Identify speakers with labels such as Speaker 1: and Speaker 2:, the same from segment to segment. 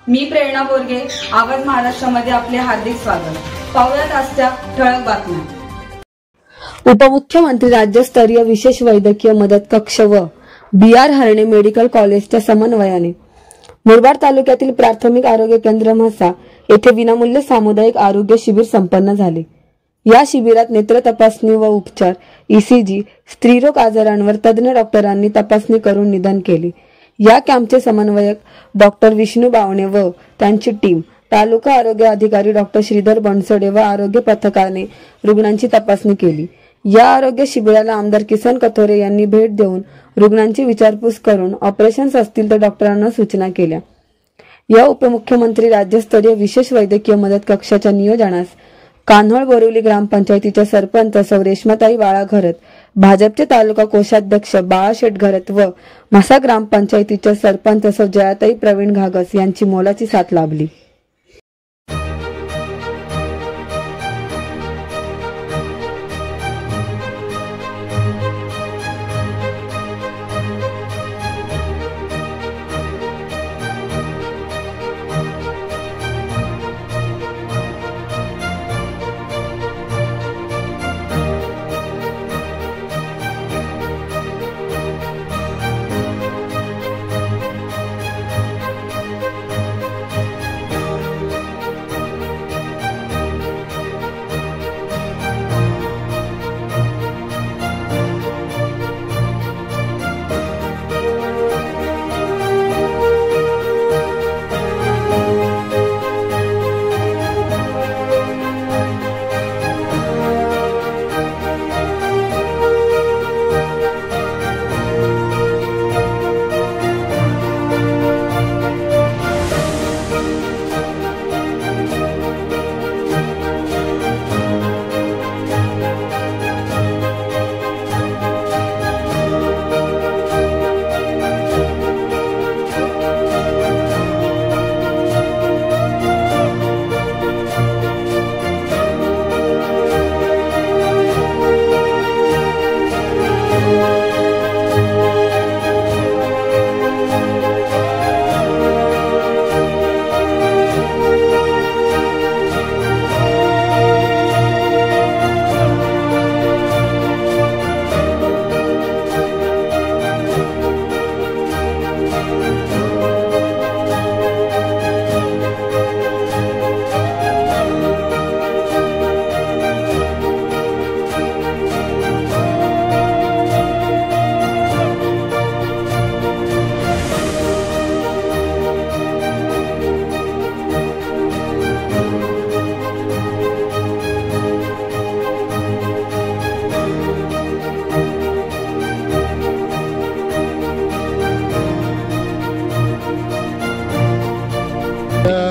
Speaker 1: मी प्रेरणा बोरगे, आवाज महाराष्ट्रामध्ये आपले हार्दिक स्वागत। पाहुयात आजच्या ठळक बातम्या।
Speaker 2: उपमुख्यमंत्री राज्यस्तरीय विशेष वैद्यकीय मदत कक्ष व BR हरणे मेडिकल कॉलेजच्या समन्वयाने मुरबाड तालुक्यातील प्राथमिक आरोग्य केंद्र म्हसा येथे विनामूल्य सामुदायिक आरोग्य शिबिर संपन्न झाले। या शिबिरात नेत्र तपासणी व उपचार, ECG, स्त्रीरोग आजारांवर तज्ञ डॉक्टरांनी तपासणी करून निदान केले। या कॅम्पचे समन्वयक डॉक्टर विष्णू बावणे व त्यांची टीम, तालुका आरोग्य अधिकारी डॉक्टर श्रीधर बनसोडे व आरोग्य पथकाने रुग्णांची तपासणी केली। या आरोग्य शिबिराला आमदार किसन कथोरे यांनी भेट देऊन रुग्णांची विचारपूस करून ऑपरेशन्स असतील तर डॉक्टरांना सूचना केल्या। या उपमुख्यमंत्री राज्यस्तरीय विशेष वैद्यकीय मदत कक्षाच्या नियोजनास कान्होळ बोरिवली ग्रामपंचायतीच्या सरपंच सौ रेश्माताई बाळा घरत, भाजपचे तालुका कोषाध्यक्ष बाळाशेठ घरत व म्हसा ग्रामपंचायतीच्या सरपंच सौ जयाताई प्रवीण घागस यांची मोलाची साथ लाभली।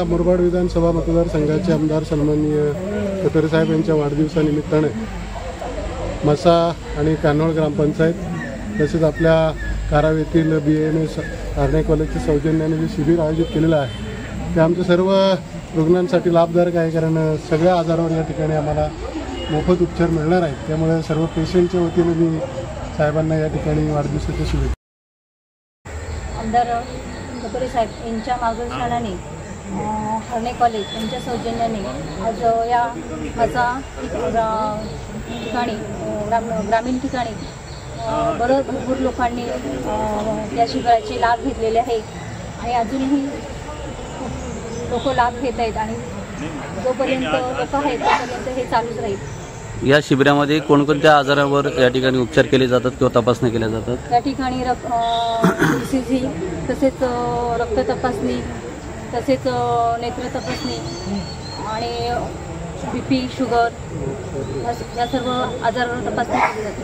Speaker 3: मुरबाड विधानसभा मतदारसंघाचे आमदार सन्माननीय कथोरे साहेब यांच्या वाढदिवसानिमित्ताने म्हसा आणि कान्होळ ग्रामपंचायत तसेच आपल्या काराव येथील BMS हरणे कॉलेजच्या सौजन्याने जे शिबिर आयोजित केलेलं आहे ते आमच्या सर्व रुग्णांसाठी लाभदायक आहे, कारण सगळ्या आजारावर या ठिकाणी आम्हाला मोफत उपचार मिळणार आहेत। त्यामुळे सर्व पेशंटच्या वतीने मी साहेबांना या ठिकाणी वाढदिवसाच्या शुभेच्छा।
Speaker 4: आमदार कथोरे साहेब यांच्या मार्गदर्शनाने हरणे कॉलेज यांच्या सौजन्याने आज या माझा ठिकाणी ग्रामीण ठिकाणी भरपूर लोकांनी या शिबिराचे लाभ घेतलेले आहे आणि अजूनही लोक लाभ घेत आहेत आणि जोपर्यंत लोक आहेत तोपर्यंत हे चालूच राहील।
Speaker 5: या शिबिरामध्ये कोणकोणत्या आजारावर या ठिकाणी उपचार केले जातात किंवा तपासणी केल्या जातात?
Speaker 4: या ठिकाणी ECG तसेच रक्त तपासणी तसेच नेत्र तपासणी आणि BP, शुगर या सर्व आजारावर तपासणी केली जाते।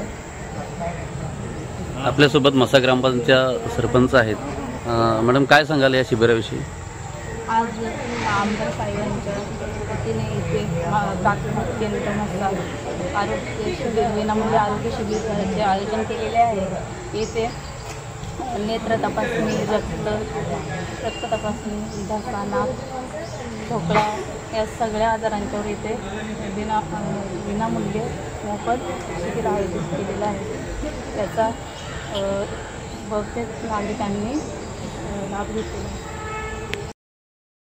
Speaker 5: आपल्यासोबत म्हसा ग्रामपंचायतच्या सरपंच आहेत। मॅडम, काय सांगाल या शिबिराविषयी?
Speaker 4: आज आमदार साहेबांच्या वतीने इथे प्राथमिक केंद्र म्हसा आरोग्य शिबिर विनामूल्य आरोग्य शिबिराचे आयोजन केलेले आहे। येथे नेत्र तपासणी, रक्त तपासणी, घसा, नाक, खोकला या सगळ्या आजारांच्यावर इथे विनामूल्य मोफत शिबिर आयोजित केलेलं आहे। त्याचा बहुतेक नागरिकांनी लाभ घेतलेला आहे।